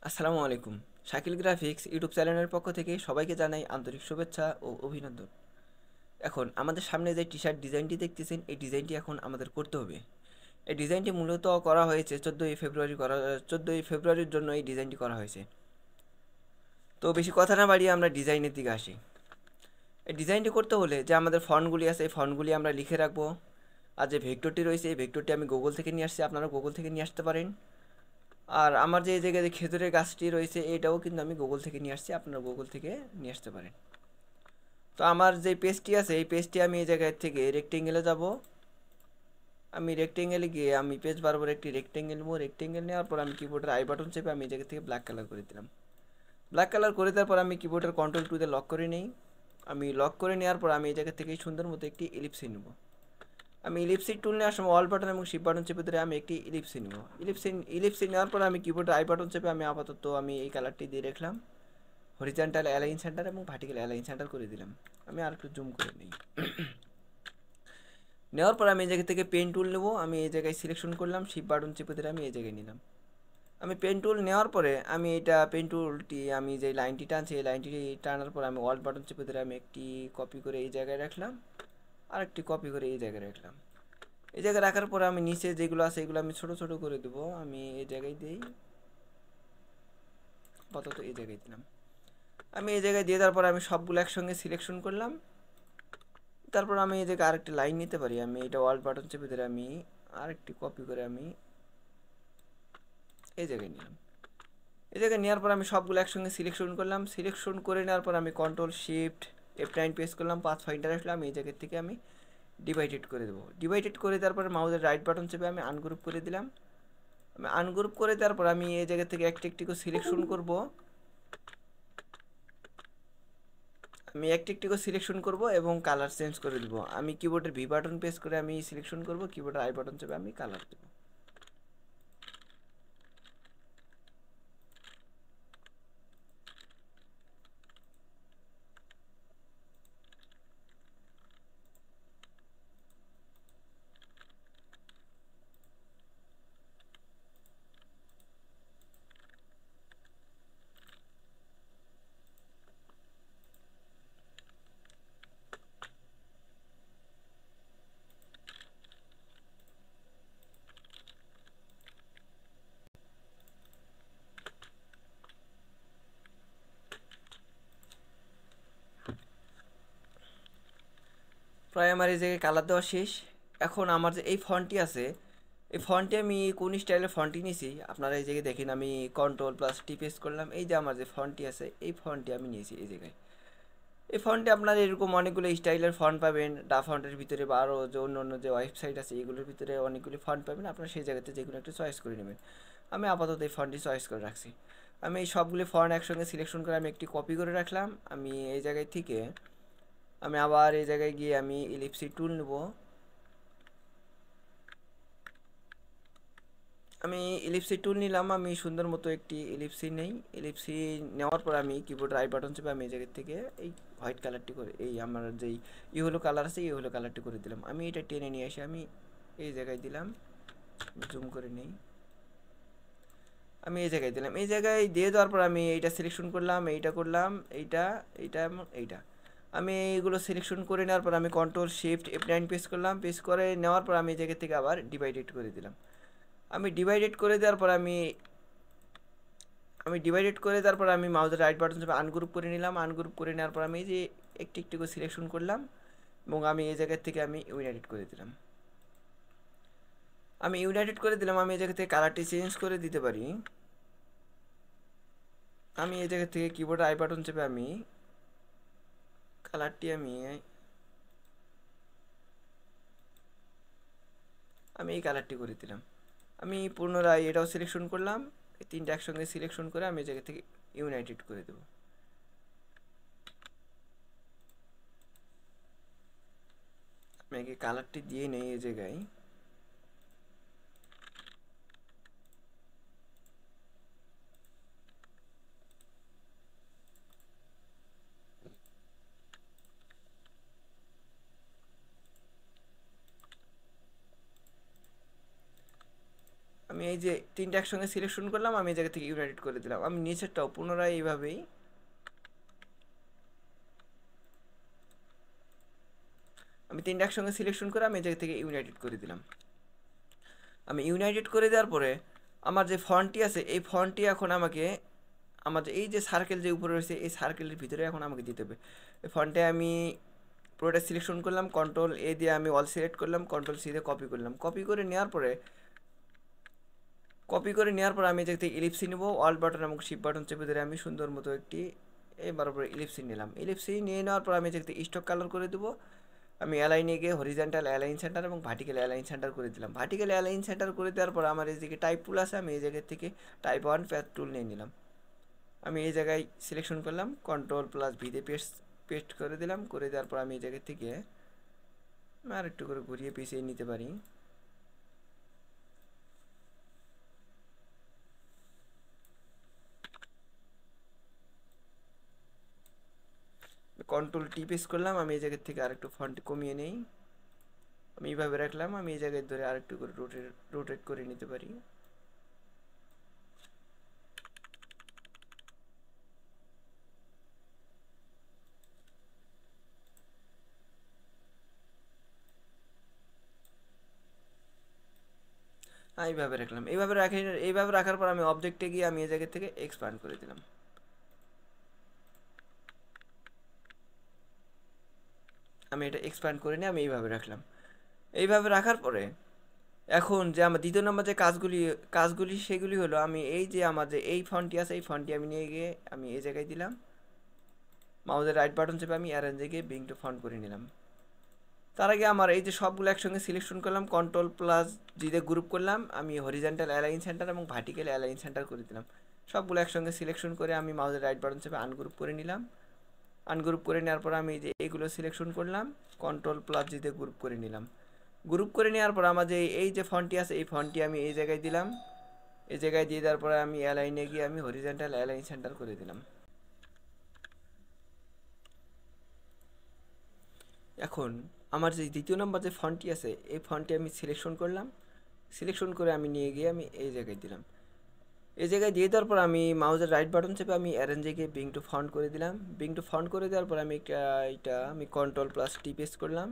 আসসালামু আলাইকুম। Shakil graphics YouTube চ্যানেলের পক্ষ থেকে সবাইকে জানাই আন্তরিক শুভেচ্ছা ও অভিনন্দন। এখন আমাদের সামনে যে টি শার্ট ডিজাইনটি দেখতেছেন, এই ডিজাইনটি এখন আমাদের করতে হবে। এই ডিজাইনটি মূলত করা হয়েছে 14ই ফেব্রুয়ারির জন্য এই ডিজাইনটি করা হয়েছে। তো বেশি কথা না বাড়িয়ে আমরা ডিজাইনের দিকে আসি। এই ডিজাইনটি করতে হলে যে আমাদের ফন্টগুলি আছে, এই ফন্টগুলি আমরা লিখে রাখবো। আর যে ভেক্টরটি রয়েছে, এই ভেক্টরটি আমি গুগল থেকে নিয়ে আসছি, আপনারা গুগল থেকে নিয়ে আসতে পারেন। আর আমার যে এই জায়গায় যে খেজুরের গাছটি রয়েছে, এটাও কিন্তু আমি গুগল থেকে নিয়ে আসছি, আপনারা গুগল থেকে নিয়ে আসতে পারেন। তো আমার যে পেজটি আছে, এই পেজটি আমি এই জায়গায় থেকে রেক্টেঙ্গেলে যাব। আমি রেক্টেঙ্গেলে গিয়ে আমি পেজ বারবার একটি রেক্টেঙ্গেল নেবো। রেক্টেঙ্গেল নেওয়ার পর আমি কিবোর্ডের আই বাটন চেপে আমি এই জায়গা থেকে ব্ল্যাক কালার করে দিলাম। ব্ল্যাক কালার করে দেওয়ার পর আমি কিবোর্ডের কন্ট্রোল টু দিয়ে লক করে নিই। আমি লক করে নেওয়ার পর আমি এই জায়গা থেকে সুন্দর মতো একটি ইলিপসি নেব। আমি ইলিপসি টুল নেওয়ার সময় অল বাটন এবং শিপ বাটন চেপে ধরে আমি একটি ইলিপসি নেব। ইলিপসি নেওয়ার পর আমি কিবোর্ডের আই বাটন চেপে আমি আপাতত আমি এই কালারটি দিয়ে রাখলাম। হরিজন্টাল অ্যালাইন সেন্টার এবং ভার্টিক্যাল অ্যালাইন সেন্টার করে দিলাম। আমি আর একটু জুম করে নিই। নেওয়ার পর আমি এই জায়গা থেকে পেন টুল নেবো। আমি এই জায়গায় সিলেকশন করলাম, শিপ বাটন চেপে ধরে আমি এই জায়গায় নিলাম। আমি পেন টুল নেওয়ার পরে আমি এটা পেন টুলটি আমি যে লাইনটি টানছি, এই লাইনটি টানার পর আমি অল বাটন চেপে ধরে আমি একটি কপি করে এই জায়গায় রাখলাম, আর একটি কপি করে এই জায়গায় রাখলাম। এই জায়গায় রাখার পরে আমি নিচে যেগুলো আছে এগুলো আমি ছোট ছোট করে দেবো। আমি এই জায়গায় দিই, আপাতত এই জায়গায় দিলাম। আমি এই জায়গায় দিয়ে দেওয়ার পর আমি সবগুলো একসঙ্গে সিলেকশন করলাম। তারপর আমি এই জায়গায় আরেকটি লাইন নিতে পারি। আমি এটা অল বাটন চেপে ধরে আমি আরেকটি কপি করে আমি এই জায়গায় নিলাম। এই জায়গায় নেওয়ার পর আমি সবগুলো একসঙ্গে সিলেকশন করলাম। সিলেকশন করে নেওয়ার পর আমি কন্ট্রোল শিফট F9 প্রেস করলাম, পাথ ফাইন্ডার আসলাম। এই জায়গা থেকে আমি ডিভাইডেড করে দেবো। ডিভাইডেড করে দেওয়ার পর মাউসের রাইট বাটন চেপে আমি আনগ্রুপ করে দিলাম। আমি আনগ্রুপ করে দেওয়ার পর আমি এই জায়গা থেকে একটি একটি করে সিলেকশন করব। আমি একটি একটি করে সিলেকশন করব এবং কালার চেঞ্জ করে দেবো। আমি কিবোর্ডের ভি বাটন প্রেস করে আমি সিলেকশন করব, কিবোর্ডের আই বাটন চেপে আমি কালার দেবো। প্রায় আমার এই জায়গায় কালার দেওয়া শেষ। এখন আমার যে এই ফন্টটি আছে, এই ফন্টে আমি কোন স্টাইলের ফন্টটি নিয়েছি আপনারা এই জায়গায় দেখেন। আমি কন্ট্রোল প্লাস টি প্রেস করলাম। এই যে আমার যে ফন্টটি আছে, এই ফন্টটি আমি নিয়েছি এই জায়গায়। এই ফন্টে আপনারা এরকম অনেকগুলো স্টাইলের ফন্ট পাবেন ডা ফন্টের ভিতরে, বা আরও যে অন্য অন্য যে ওয়েবসাইট আছে এগুলোর ভিতরে অনেকগুলি ফন্ট পাবেন। আপনারা সেই জায়গাতে যে কোনো একটা চয়েস করে নেবেন। আমি আপাতত এই ফন্টটি চয়েস করে রাখছি। আমি এই সবগুলি ফন্ট একসঙ্গে সিলেকশন করে আমি একটি কপি করে রাখলাম। আমি এই জায়গায় থেকে আমি আবার এই জায়গায় গিয়ে আমি ইলিপসি টুল নেব। আমি ইলিপসি টুল নিলাম। আমি সুন্দর মতো একটি ইলিপসি নেই। ইলিপসি নেওয়ার পর আমি কিবোর্ডের আই বাটন চেপে আমি এই জায়গা থেকে এই হোয়াইট কালারটি করে এই আমার যেই ইয়েলো কালার আছে ইয়েলো কালারটি করে দিলাম। আমি এটা টেনে নিয়ে এসে আমি এই জায়গায় দিলাম, জুম করে নেই। আমি এই জায়গায় দিলাম। এই জায়গায় দিয়ে দেওয়ার পর আমি এইটা সিলেকশন করলাম, এইটা করলাম, এইটা এইটা এবং এইটা। আমি এইগুলো সিলেকশন করে নেওয়ার পর আমি কন্ট্রোল শিফট F9 প্রেস করলাম। প্রেস করে নেওয়ার পর আমি এই জায়গা থেকে আবার ডিভাইডেড করে দিলাম। আমি ডিভাইডেড করে দেওয়ার পর আমি ডিভাইডেড করে তারপর আমি মাউসের রাইট বাটন চেপে আনগ্রুপ করে নিলাম। আনগ্রুপ করে নেওয়ার পর আমি এই যে একটি একটি করে সিলেকশন করলাম এবং আমি এই জায়গা থেকে আমি ইউনাইটেড করে দিলাম। আমি ইউনাইটেড করে দিলাম। আমি এই জায়গা থেকে কালারটি চেঞ্জ করে দিতে পারি। আমি এই জায়গা থেকে কিবোর্ডে আই বাটন চেপে আমি কালারটি আমি এই কালারটি করে দিলাম। আমি পুনরায় এটাও সিলেকশন করলাম। এই তিনটা একসঙ্গে সিলেকশন করে আমি এই জায়গা থেকে ইউনাইটেড করে দেবো। আমি আগে কালারটি দিয়ে নেই এই জায়গায়। আমি আমি এই যে তিনটা একসঙ্গে সিলেকশন করলাম, আমি এই জায়গা থেকে ইউনাইটেড করে দিলাম। আমি নিচেরটাও পুনরায় এইভাবেই আমি তিনটা একসঙ্গে সিলেকশন করে আমি এই জায়গা থেকে ইউনাইটেড করে দিলাম। আমি ইউনাইটেড করে দেওয়ার পরে আমার যে ফন্টটি আছে এই ফন্টটি এখন আমাকে আমার এই যে সার্কেল যে উপরে রয়েছে এই সার্কেলের ভিতরে এখন আমাকে দিতে হবে। এই ফন্টে আমি পুরোটা সিলেকশন করলাম, কন্ট্রোল এ দিয়ে আমি অল সিলেক্ট করলাম, কন্ট্রোল সি দিয়ে কপি করলাম। কপি করে নেওয়ার পর আমি এই জায়গা থেকে ইলিপসি নেবো, অল বাটন এবং শিপ বাটন চেপে ধরে আমি সুন্দর মতো একটি এবার উপরে ইলিপসি নিলাম। ইলিপসি নিয়ে নেওয়ার পর আমি এই জায়গা থেকে স্টক কালার করে দেবো। আমি অ্যালাইনে গিয়ে হরিজেন্টাল অ্যালাইন সেন্টার এবং ভার্টিক্যাল অ্যালাইন সেন্টার করে দিলাম। ভার্টিক্যাল অ্যালাইন সেন্টার করে দেওয়ার পর আমার এই দিকে টাইপ টুল আছে, আমি এই জায়গা থেকে টাইপ 1 প্যাথ টুল নিয়ে নিলাম। আমি এই জায়গায় সিলেকশন করলাম, কন্ট্রোল প্লাস ভি দিয়ে পেস্ট করে দিলাম। করে দেওয়ার পর আমি এই জায়গা থেকে আর একটু করে ঘুরিয়ে পিছিয়ে নিতে পারি। কন্ট্রোল টি পেস্ট করলাম, আমি এই জায়গা থেকে আরেকটু ফন্ট কমিয়ে নেই। আমি এইভাবে রাখলাম, আমি এই জায়গায় ধরে আরেকটু করে রোটেট করে নিতে পারি। হ্যাঁ, এইভাবে রাখার পর আমি অবজেক্টে গিয়ে আমি এই জায়গা থেকে এক্সপ্যান্ড করে দিলাম। আমি এটা এক্সপ্যান্ড করে নিয়ে আমি এইভাবে রাখলাম। এইভাবে রাখার পরে এখন যে আমার দ্বিতীয় নম্বর যে কাজগুলি সেগুলি হলো, আমি এই যে আমার যে এই ফন্টটি আছে এই ফন্টটি আমি নিয়ে গিয়ে আমি এই জায়গায় দিলাম। মাউসের রাইট বাটন চেপে আমি অ্যারেঞ্জে গিয়ে বিং টু ফন্ট করে নিলাম। তার আগে আমার এই যে সবগুলো একসঙ্গে সিলেকশন করলাম, কন্ট্রোল প্লাস জি দিয়ে গ্রুপ করলাম, আমি হরিজেন্টাল অ্যালাইন সেন্টার এবং ভার্টিক্যাল অ্যালাইন সেন্টার করে দিলাম। সবগুলো একসঙ্গে সিলেকশন করে আমি মাউসের রাইট বাটন চেপে আনগ্রুপ করে নিলাম। আনগ্রুপ করে নেওয়ার পর আমি যে এইগুলো সিলেকশন করলাম, কন্ট্রোল প্লাস জি দিয়ে গ্রুপ করে নিলাম। গ্রুপ করে নেওয়ার পর আমার যে এই যে ফন্টটি আছে এই ফন্টটি আমি এই জায়গায় দিলাম। এই জায়গায় দিয়ে দেওয়ার পরে আমি অ্যালাইনে গিয়ে আমি হরিজেন্টাল অ্যালাইন সেন্টার করে দিলাম। এখন আমার যে দ্বিতীয় নম্বর যে ফন্টটি আছে এই ফন্টটি আমি সিলেকশন করলাম। সিলেকশন করে আমি নিয়ে গিয়ে আমি এই জায়গায় দিলাম। এই জায়গায় দিয়ে দেওয়ার পর আমি মাউসের রাইট বাটন চেপে আমি অ্যারেঞ্জে গিয়ে বিং টু ফন্ট করে দিলাম। বিং টু ফন্ট করে দেওয়ার পর আমি এটা আমি কন্ট্রোল প্লাস টি পেস্ট করলাম।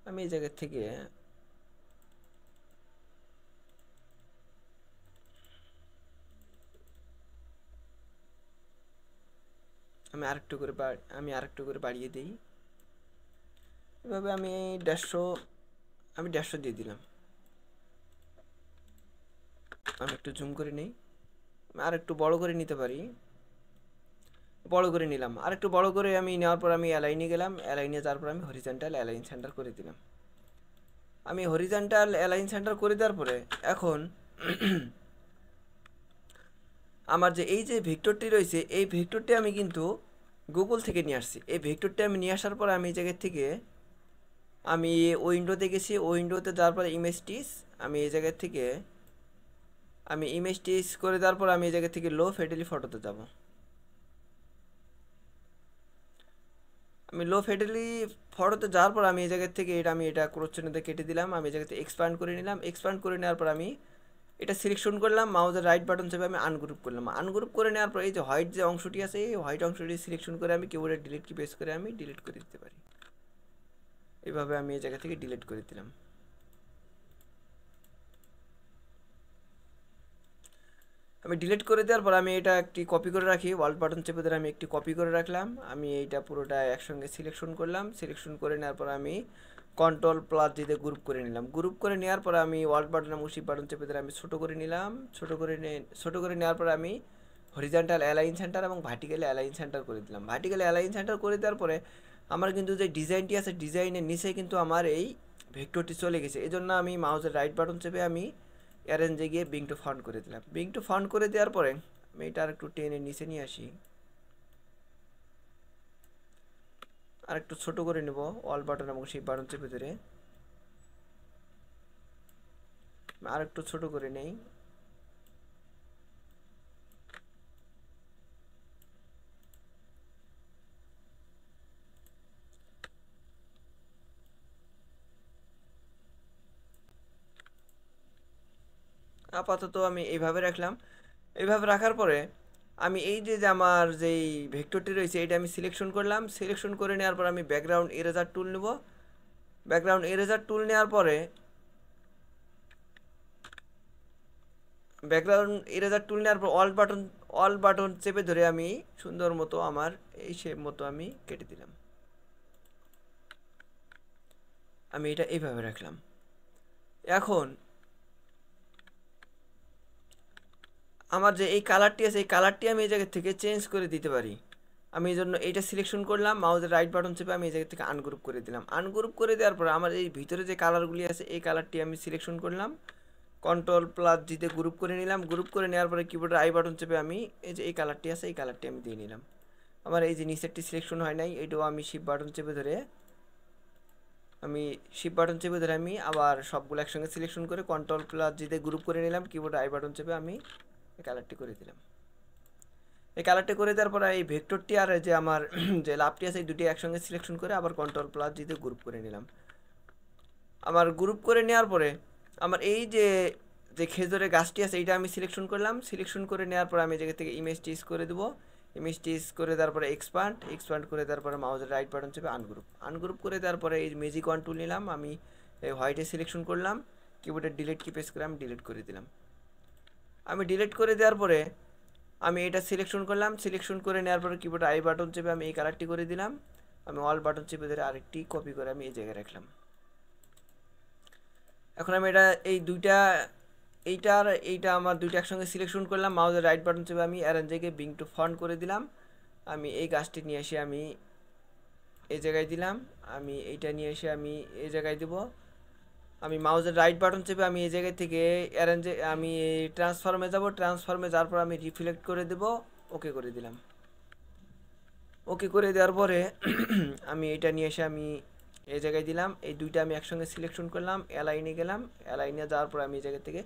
আমি এই জায়গা থেকে আমি আরেকটু করে বাড়িয়ে দিই। এভাবে আমি 150 দিয়ে দিলাম। আমি একটু জুম করে নিই, আর একটু বড় করে নিতে পারি। বড় করে নিলাম, আর একটু বড় করে আমি নেওয়ার পর আমি অ্যালাইনে গেলাম। অ্যালাইনে যাওয়ার পর আমি হরিজেন্টাল অ্যালাইন সেন্টার করে দিলাম। আমি হরিজেন্টাল অ্যালাইন সেন্টার করে দেওয়ার পরে এখন আমার যে এই যে ভেক্টরটি রয়েছে এই ভেক্টরটি আমি কিন্তু গুগল থেকে নিয়ে আসছি। এই ভেক্টরটি আমি নিয়ে আসার পর আমি এই জায়গা থেকে আমি উইন্ডোতে গেছি। উইন্ডোতে যাওয়ার পর ইমেজটিস আমি এই জায়গা থেকে আমি ইমেজটিস করে দেওয়ার পর আমি এই জায়গা থেকে লো ফিডেলি ফটোতে যাব। আমি লো ফিডেলি ফটোতে যাওয়ার পর আমি এই জায়গা থেকে এটা ক্রস চিহ্নতে কেটে দিলাম। আমি এই জায়গা থেকে এক্সপ্যান্ড করে নিলাম। এক্সপ্যান্ড করে নেওয়ার পর আমি এটা সিলেকশন করলাম, মাউসের রাইট বাটন চেপে আমি আনগ্রুপ করলাম। আনগ্রুপ করে নেওয়ার পর এই যে হোয়াইট যে অংশটি আছে এই হোয়াইট অংশটি সিলেকশন করে আমি কিবোর্ডের ডিলিট কি প্রেস করে আমি ডিলিট করে দিতে পারি। এইভাবে আমি এই জায়গা থেকে ডিলিট করে দিলাম। আমি ডিলিট করে দেওয়ার পর আমি এটা একটি কপি করে রাখি, ওয়াল্ট বাটন চেপে ধরে আমি একটি কপি করে রাখলাম। আমি এইটা পুরোটা একসঙ্গে সিলেকশন করলাম। সিলেকশন করে নেওয়ার পর আমি কন্ট্রোল প্লাস দিয়ে গ্রুপ করে নিলাম। গ্রুপ করে নেওয়ার পর আমি ওয়াল্ট বাটন এবং শিফট বাটন চেপে ধরে আমি ছোটো করে নিলাম। ছোটো করে নেওয়ার পর আমি হরিজেন্টাল অ্যালাইন সেন্টার এবং ভার্টিক্যাল অ্যালাইন সেন্টার করে দিলাম। ভার্টিক্যাল অ্যালাইন সেন্টার করে দেওয়ার পরে আমার কিন্তু যে ডিজাইনটি আছে ডিজাইনের নিচে কিন্তু আমার এই ভেক্টরটি চলে গেছে। এই জন্য আমি মাউসের রাইট বাটন চেপে আমি অ্যারেঞ্জে গিয়ে বিং টু ফন্ট করে দিলাম। বিং টু ফন্ট করে দেওয়ার পরে আমি এটা আর একটু টেনে নিচে নিয়ে আসি, আর একটু ছোটো করে নেব অল বাটন এবং শিফট বাটন চেপে ধরে আর একটু ছোটো করে নেই। আপাতত আমি এইভাবে রাখলাম। এইভাবে রাখার পরে আমি এই যে যে আমার যেই ভেক্টরটি রয়েছে এটা আমি সিলেকশন করলাম। সিলেকশন করে নেওয়ার পর আমি ব্যাকগ্রাউন্ড ইরেজার টুল নেব। ব্যাকগ্রাউন্ড ইরেজার টুল নেওয়ার পরে অল বাটন চেপে ধরে আমি সুন্দর মতো আমার এই শেপ মতো আমি কেটে দিলাম। আমি এটা এইভাবে রাখলাম। এখন আমার যে এই কালারটি আছে এই কালারটি আমি এই জায়গা থেকে চেঞ্জ করে দিতে পারি। আমি এই জন্য এইটা সিলেকশন করলাম, মাউসের রাইট বাটন চেপে আমি এই জায়গা থেকে আনগ্রুপ করে দিলাম। আনগ্রুপ করে দেওয়ার পর আমার এই ভিতরে যে কালারগুলি আছে এই কালারটি আমি সিলেকশন করলাম, Ctrl+G গ্রুপ করে নিলাম। গ্রুপ করে নেওয়ার পরে কিবোর্ডের আই বাটন চেপে আমি এই যে এই কালারটি আছে এই কালারটি আমি দিয়ে নিলাম। আমার এই যে নিচেরটি সিলেকশন হয় নাই, এটাও আমি শিফট বাটন চেপে ধরে আমি আবার সবগুলো একসঙ্গে সিলেকশন করে Ctrl+G গ্রুপ করে নিলাম। কিবোর্ডের আই বাটন চেপে আমি এই কালারটি করে দিলাম। এই কালারটি করে দেওয়ার পরে এই ভেক্টরটি আর যে আমার যে লাভটি আছে এই দুটি একসঙ্গে সিলেকশন করে আবার Ctrl+G গ্রুপ করে নিলাম। আমার গ্রুপ করে নেওয়ার পরে আমার এই যে যে খেজুরের গাছটি আছে এইটা আমি সিলেকশন করলাম। সিলেকশন করে নেওয়ার পর আমি এই জায়গা থেকে ইমেজ টিস করে দেবো। ইমেজ টিস করে দেওয়ার পরে এক্সপান্ড করে দেওয়ার পরে মাউসের রাইট বাটন চেপে আনগ্রুপ করে দেওয়ার পরে এই ম্যাজিক ওয়ান টুল নিলাম। আমি এই হোয়াইটে সিলেকশন করলাম, কিবোর্ডের ডিলিট কি প্রেস করে আমি ডিলিট করে দিলাম। আমি ডিলিট করে দেওয়ার পরে আমি এটা সিলেকশন করলাম। সিলেকশন করে নেওয়ার পরে কিবোর্ডে আই বাটন চেপে আমি এই কালারটি করে দিলাম। আমি অল বাটন চেপে ধরে আরেকটি কপি করে আমি এই জায়গায় রাখলাম। এখন আমি এটা এই দুইটা এইটা আর এইটা আমার দুইটা একসঙ্গে সিলেকশন করলাম। মাউসের রাইট বাটন চেপে আমি অ্যারেঞ্জকে বিং টু ফন্ট করে দিলাম। আমি এই গাছটি নিয়ে এসে আমি এই জায়গায় দিলাম। আমি এইটা নিয়ে এসে আমি এই জায়গায় দেব। আমি মাউসের রাইট বাটন চেপে আমি এই জায়গা থেকে অ্যারেঞ্জে আমি ট্রান্সফর্মে যাব। ট্রান্সফর্মে যাওয়ার পর আমি রিফ্লেক্ট করে দেব, ওকে করে দিলাম। ওকে করে দেওয়ার পরে আমি এটা নিয়ে এসে আমি এই জায়গায় দিলাম। এই দুইটা আমি একসঙ্গে সিলেকশন করলাম, অ্যালাইনে গেলাম। অ্যালাইনে যাওয়ার পর আমি এই জায়গা থেকে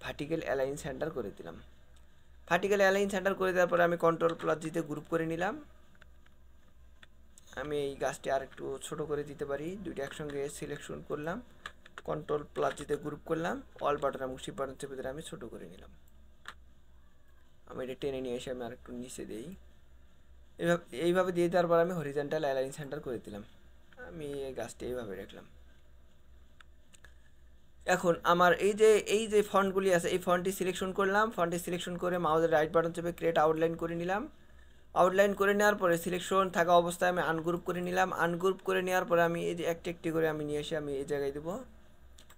ভার্টিক্যাল অ্যালাইন সেন্টার করে দিলাম। ভার্টিক্যাল অ্যালাইন সেন্টার করে দেওয়ার পরে আমি Ctrl+G গ্রুপ করে নিলাম। আমি এই গাছটি আর একটু ছোটো করে দিতে পারি। দুইটা একসঙ্গে সিলেকশন করলাম, Ctrl+G গ্রুপ করলাম, অল বাটন এবং শিফট বাটন চেপে ধরে আমি ছোটো করে নিলাম। আমি এটা টেনে নিয়ে এসে আমি আর একটু নিচে দিই। এইভাবে দিয়ে দেওয়ার পর আমি হরিজন্টাল অ্যালাইন সেন্টার করে দিলাম। আমি এই গাছটি এইভাবে রাখলাম। এখন আমার এই যে ফন্টগুলি আছে এই ফন্টটি সিলেকশন করলাম। ফন্টটি সিলেকশন করে মাউসের রাইট বাটন চেপে ক্রিয়েট আউটলাইন করে নিলাম। আউটলাইন করে নেওয়ার পরে সিলেকশন থাকা অবস্থায় আমি আনগ্রুপ করে নিলাম। আনগ্রুপ করে নেওয়ার পরে আমি এই যে একটি একটি করে আমি নিয়ে এসে আমি এই জায়গায় দেবো।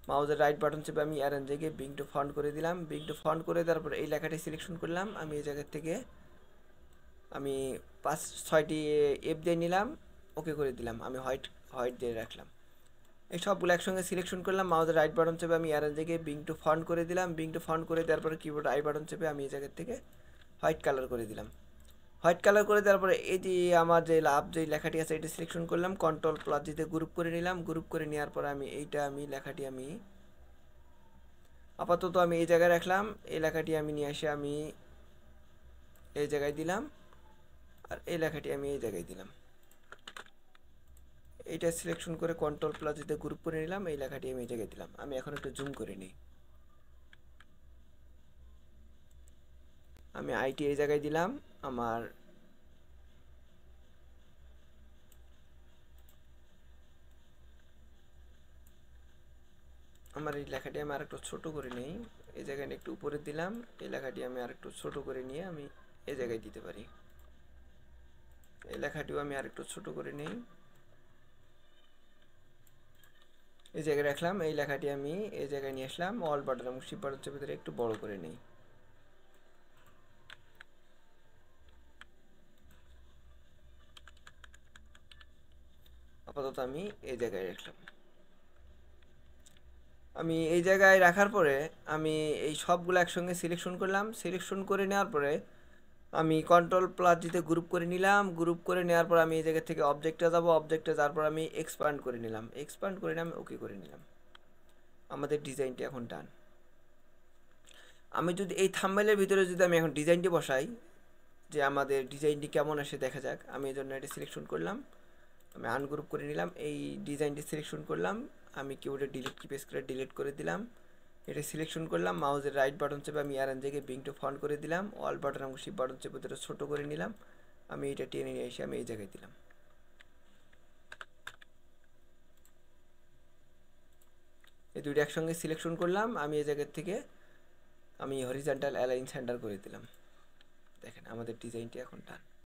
মাউসের রাইট বাটন চেপে আমি অ্যারেঞ্জকে বিং টু ফন্ট করে দিলাম। বিং টু ফন্ট করে দেওয়ার পরে এই লেখাটি সিলেকশন করলাম। আমি এই জায়গা থেকে আমি 5-6টি এফ দিয়ে নিলাম, ওকে করে দিলাম। আমি হোয়াইট দিয়ে রাখলাম। এই সবগুলো একসঙ্গে সিলেকশন করলাম। মাউসের রাইট বাটন চেপে আমি অ্যারেঞ্জকে বিং টু ফন্ট করে দিলাম। বিং টু ফন্ট করে দেওয়ার পরে কিবোর্ড আই বাটন চেপে আমি এই জায়গা থেকে হোয়াইট কালার করে দিলাম। হোয়াইট কালার করে দেওয়ার পরে এই যে আমার যে যে লেখাটি আছে এটা সিলেকশন করলাম, Ctrl+G গ্রুপ করে নিলাম। গ্রুপ করে নেওয়ার পরে আমি লেখাটি আমি আপাতত আমি এই জায়গায় রাখলাম। এই লেখাটি আমি নিয়ে এসে আমি এই জায়গায় দিলাম, আর এই লেখাটি আমি এই জায়গায় দিলাম। এইটা সিলেকশন করে Ctrl+G গ্রুপ করে নিলাম। এই লেখাটি আমি এই জায়গায় দিলাম। আমি এখন একটু জুম করে নিই। আমি আইটি এই জায়গায় দিলাম। আমার এই লেখাটি আমি আরেকটু ছোট করে নিই। এই জায়গায় একটু উপরে দিলাম। এই লেখাটি আমি আরেকটু ছোট করে নিয়ে আমি এই জায়গায় দিতে পারি। এই লেখাটিও আমি আরেকটু ছোট করে নিই, এই জায়গায় রাখলাম। এই লেখাটি আমি এই জায়গায় নিয়ে আসলাম। অল বাটন এবং শিফট বাটন চেপে ধরে একটু বড় করে নিই। আপাতত আমি এই জায়গায় রাখলাম। আমি এই জায়গায় রাখার পরে আমি এই সবগুলো একসঙ্গে সিলেকশন করলাম। সিলেকশন করে নেওয়ার পরে আমি Ctrl+G গ্রুপ করে নিলাম। গ্রুপ করে নেওয়ার পর আমি এই জায়গা থেকে অবজেক্টে যাব। অবজেক্টে যাওয়ার পর আমি এক্সপান্ড করে নিলাম। এক্সপান্ড করে নিয়ে আমি ওকে করে নিলাম। আমাদের ডিজাইনটি এখন ডান। আমি যদি এই থাম্বনেলের ভিতরে যদি আমি এখন ডিজাইনটি বসাই, যে আমাদের ডিজাইনটি কেমন আসে দেখা যাক। আমি এই জন্য এটা সিলেকশন করলাম, আমি আনগ্রুপ করে নিলাম। এই ডিজাইনটি সিলেকশন করলাম। আমি কিবোর্ডে ডিলিট কি প্রেস করে ডিলিট করে দিলাম। এটা সিলেকশন করলাম, মাউসের রাইট বাটন চেপে আমি অ্যারেঞ্জ জায়গায় ব্রিং টু ফন্ট করে দিলাম, অল বাটন এবং শিফট বাটন চেপে দুটো ছোটো করে নিলাম, আমি এটা টেনে নিয়ে এসে আমি এই জায়গায় দিলাম। এই দুটো একসঙ্গে সিলেকশন করলাম, আমি এই জায়গার থেকে আমি হরিজন্টাল অ্যালাইন সেন্টার করে দিলাম। দেখেন আমাদের ডিজাইনটি এখন ডান।